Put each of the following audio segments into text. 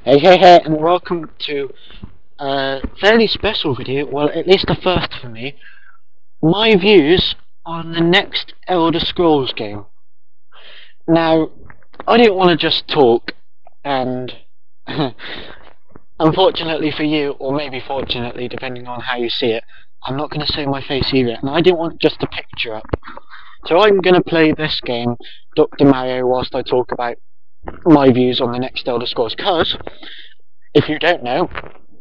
Hey, and welcome to a fairly special video, well, at least the first for me, my views on the next Elder Scrolls game. Now, I didn't want to just talk, and unfortunately for you, or maybe fortunately, depending on how you see it, I'm not going to show my face either, and I didn't want just a picture up. So I'm going to play this game, Dr. Mario, whilst I talk about my views on the next Elder Scrolls, because if you don't know,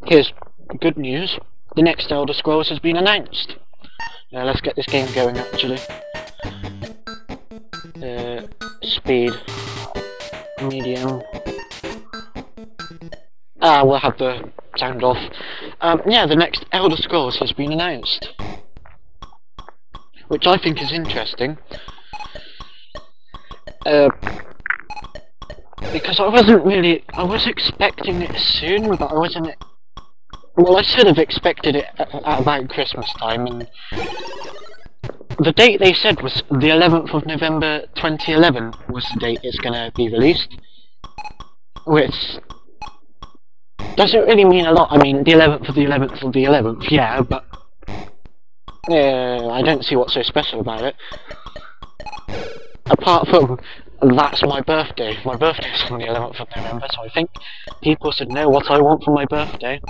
here's good news. The next Elder Scrolls has been announced. Now let's get this game going actually. Speed. Medium. We'll have the sound off. Yeah, the next Elder Scrolls has been announced. Which I think is interesting. Because I was expecting it soon, but I wasn't. Well, I should have expected it at about Christmas time, and the date they said was the 11th of November 2011 was the date it's going to be released, which doesn't really mean a lot. I mean, the 11th of the 11th of the 11th, yeah, but I don't see what's so special about it. Apart from that's my birthday. My birthday's on the 11th of November, so I think people should know what I want for my birthday.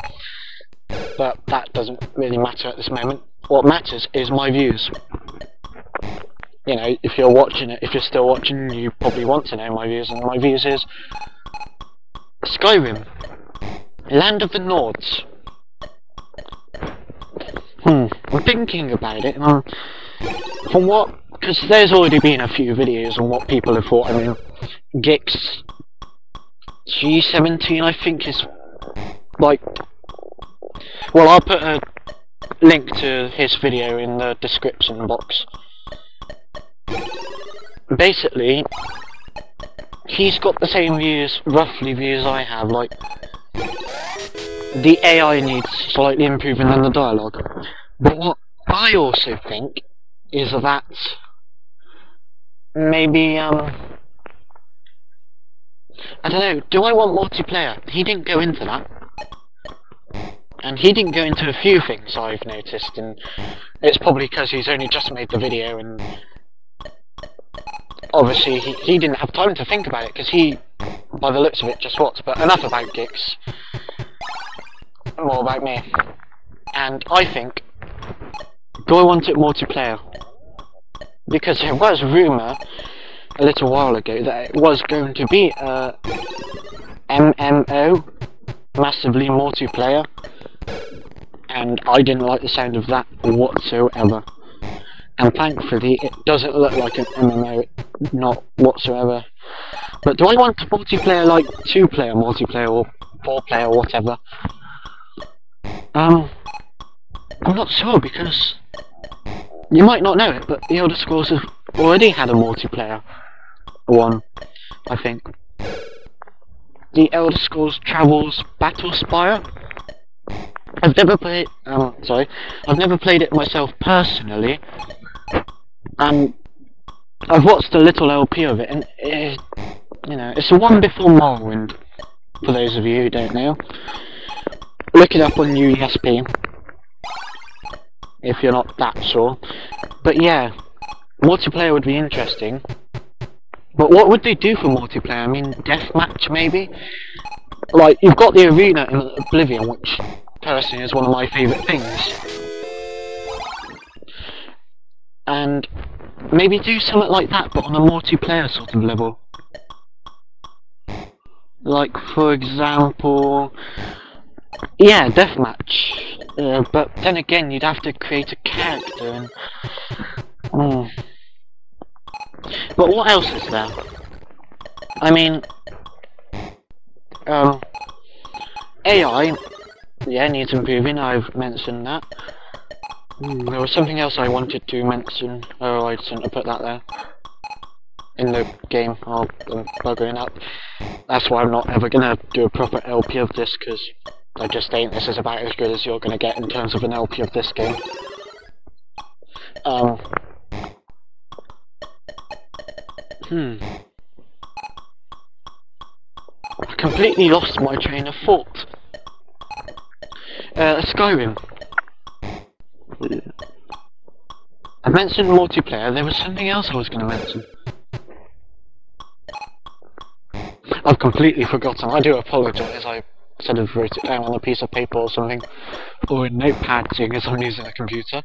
But that doesn't really matter at this moment. What matters is my views. You know, if you're watching it, if you're still watching, you probably want to know my views, and my views is Skyrim, Land of the Nords. I'm thinking about it, and from what, because there's already been a few videos on what people have thought. I mean, Gix G17, I think, is like. Well, I'll put a link to his video in the description box. Basically, he's got the same views, roughly views I have, like, the AI needs slightly improving than the dialogue. But what I also think is that maybe, I don't know, do I want multiplayer? He didn't go into that. And he didn't go into a few things I've noticed, and it's probably because he's only just made the video, and obviously he didn't have time to think about it, because he, by the looks of it, just watched. But enough about Gix. More about me. And I think, do I want it multiplayer? Because there was rumour a little while ago that it was going to be a MMO, massively multiplayer. And I didn't like the sound of that whatsoever. And thankfully, it doesn't look like an MMO, not whatsoever. But do I want a multiplayer, like 2-player multiplayer or 4-player or whatever? I'm not sure, because you might not know it, but the Elder Scrolls have already had a multiplayer one, I think. The Elder Scrolls Travels Battlespire. I've never played. I've never played it myself personally, and I've watched a little LP of it, and you know, it's the one before Morrowind. For those of you who don't know, look it up on UESP if you're not that sure. But yeah, multiplayer would be interesting. But what would they do for multiplayer? I mean, deathmatch maybe. Like, you've got the arena in Oblivion, which personally is one of my favourite things. And maybe do something like that, but on a multiplayer sort of level. Like, for example, yeah, deathmatch. But then again, you'd have to create a character. And, But what else is there? I mean, AI. Yeah, needs improving, I've mentioned that. There was something else I wanted to mention. Oh, I shouldn't have put that there. In the game. Oh, I'm buggering up. That's why I'm not ever gonna do a proper LP of this, because I just think this is about as good as you're gonna get in terms of an LP of this game. I completely lost my train of thought. Skyrim. I mentioned multiplayer, there was something else I was going to mention. I've completely forgotten, I do apologise, I sort of wrote it down on a piece of paper or something, or a notepad, seeing as I'm using a computer.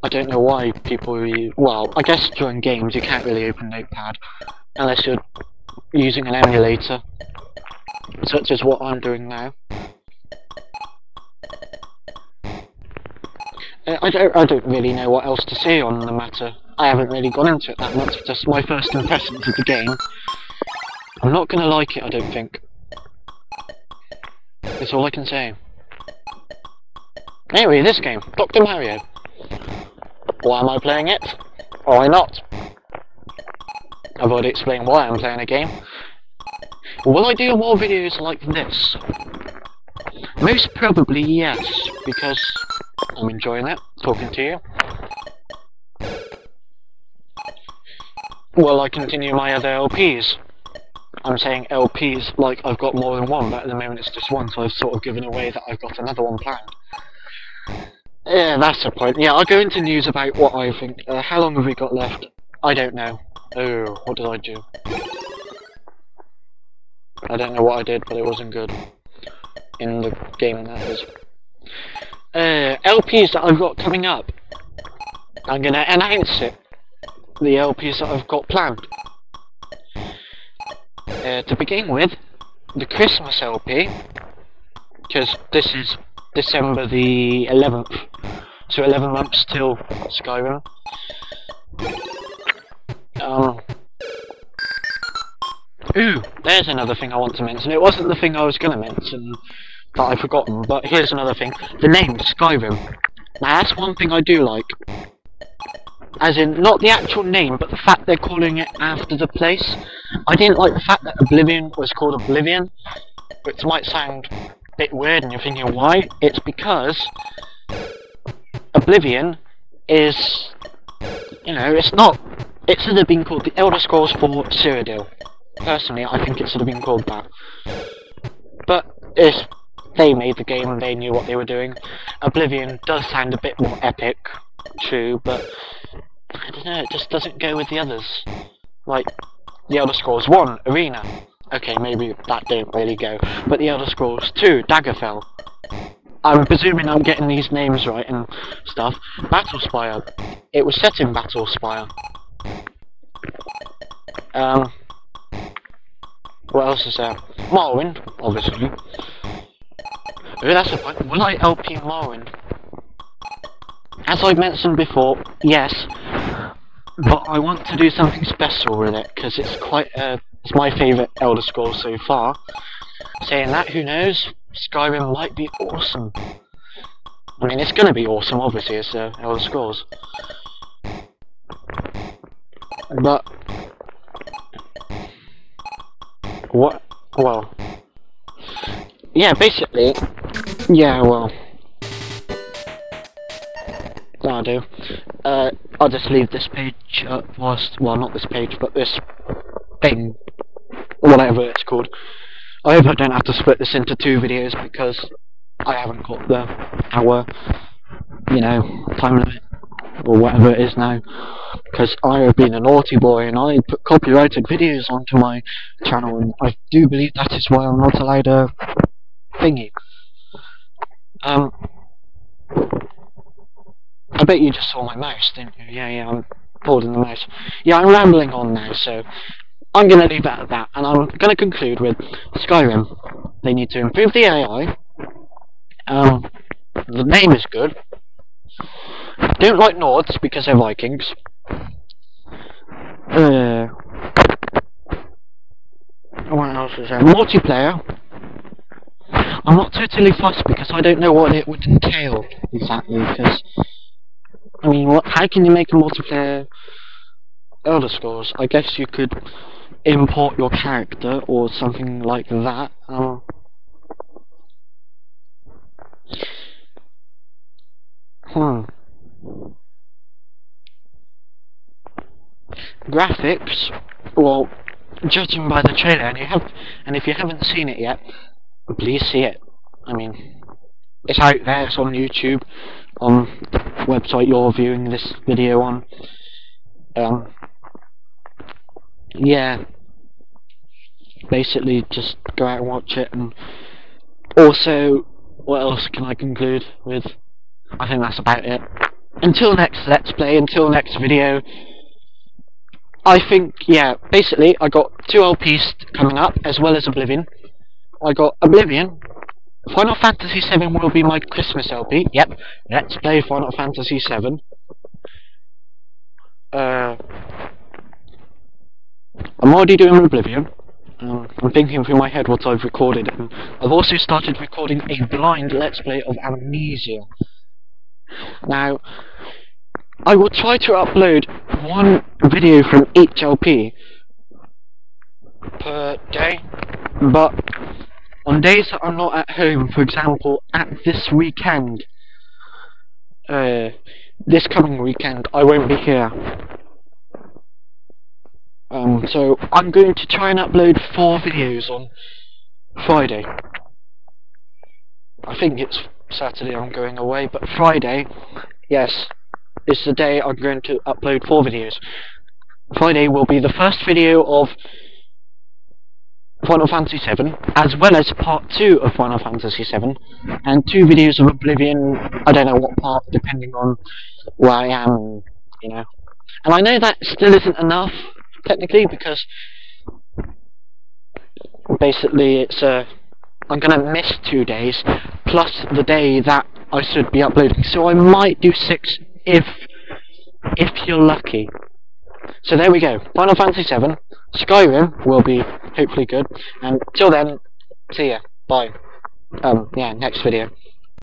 I don't know why people well, I guess during games you can't really open Notepad, unless you're using an emulator, such as what I'm doing now. I don't really know what else to say on the matter. I haven't really gone into it that much, just my first impressions of the game. I'm not gonna like it, I don't think. That's all I can say. Anyway, this game, Dr. Mario. Why am I playing it? Or why not? I've already explained why I'm playing a game. Will I do more videos like this? Most probably yes, because I'm enjoying it, talking to you. Will I continue my other LPs? I'm saying LPs like I've got more than one, but at the moment it's just one, so I've sort of given away that I've got another one planned. Yeah, that's the point. Yeah, I'll go into news about what I think. How long have we got left? I don't know. Oh, what did I do? I don't know what I did, but it wasn't good. In the game, that is. LPs that I've got coming up. I'm gonna announce it. The LPs that I've got planned. To begin with, the Christmas LP, because this is December the 11th, so 11 months till Skyrim. Ooh, there's another thing I want to mention. It wasn't the thing I was going to mention that I've forgotten, but here's another thing. The name, Skyrim. Now that's one thing I do like. As in, not the actual name, but the fact they're calling it after the place. I didn't like the fact that Oblivion was called Oblivion, which might sound a bit weird and you're thinking why. It's because Oblivion is, you know, it's not, it should have been called The Elder Scrolls 4 Cyrodiil. Personally, I think it should have been called that. But if they made the game and they knew what they were doing, Oblivion does sound a bit more epic, true, but I don't know, it just doesn't go with the others. Like, The Elder Scrolls 1, Arena. Okay, maybe that didn't really go. But The Elder Scrolls 2, Daggerfell. I'm presuming I'm getting these names right and stuff. Battlespire. It was set in Battlespire. What else is there? Morrowind, obviously. Oh, that's the point. Will I LP Morrowind? As I mentioned before, yes. But I want to do something special with it, because it's quite, it's my favourite Elder Scrolls so far. Saying that, who knows? Skyrim might be awesome. I mean, it's gonna be awesome, obviously, it's Elder Scrolls. But what? Well, yeah, basically, yeah, well, that'll do. I'll just leave this page up whilst, well, not this page, but this thing, whatever it's called. I hope I don't have to split this into 2 videos because I haven't got the hour, you know, time limit, or whatever it is now. Because I have been a naughty boy and I put copyrighted videos onto my channel, and I do believe that is why I'm not allowed a thingy. I bet you just saw my mouse, didn't you? Yeah, I'm holding the mouse. Yeah, I'm rambling on now, so I'm going to leave it at that, and I'm going to conclude with Skyrim. They need to improve the AI. The name is good. Don't like Nords because they're Vikings. What else is there? Multiplayer. I'm not totally fussed because I don't know what it would entail exactly. Because I mean, how can you make a multiplayer Elder Scrolls? I guess you could import your character or something like that. Graphics, well, judging by the trailer, and if you haven't seen it yet, please see it. I mean, it's out there, it's on YouTube, on the website you're viewing this video on. Yeah, basically just go out and watch it. And also, what else can I conclude with? I think that's about it. Until next Let's Play, until next video, I think, yeah, basically I got 2 LPs coming up, as well as Oblivion. I got Oblivion. Final Fantasy VII will be my Christmas LP. Yep, Let's Play Final Fantasy VII. I'm already doing Oblivion. I'm thinking through my head what I've recorded, and I've also started recording a blind Let's Play of Amnesia. Now, I will try to upload 1 video from each LP per day, but on days that I'm not at home, for example, at this weekend, this coming weekend, I won't be here. So I'm going to try and upload 4 videos on Friday. I think it's Saturday I'm going away, but Friday, yes, is the day I'm going to upload 4 videos. Friday will be the first video of Final Fantasy VII, as well as part 2 of Final Fantasy VII, and 2 videos of Oblivion. I don't know what part, depending on where I am, you know. And I know that still isn't enough, technically, because basically it's I'm gonna miss 2 days, plus the day that I should be uploading, so I might do 6 if you're lucky. So there we go, Final Fantasy VII, Skyrim will be hopefully good, and till then, see ya, bye. Yeah, next video.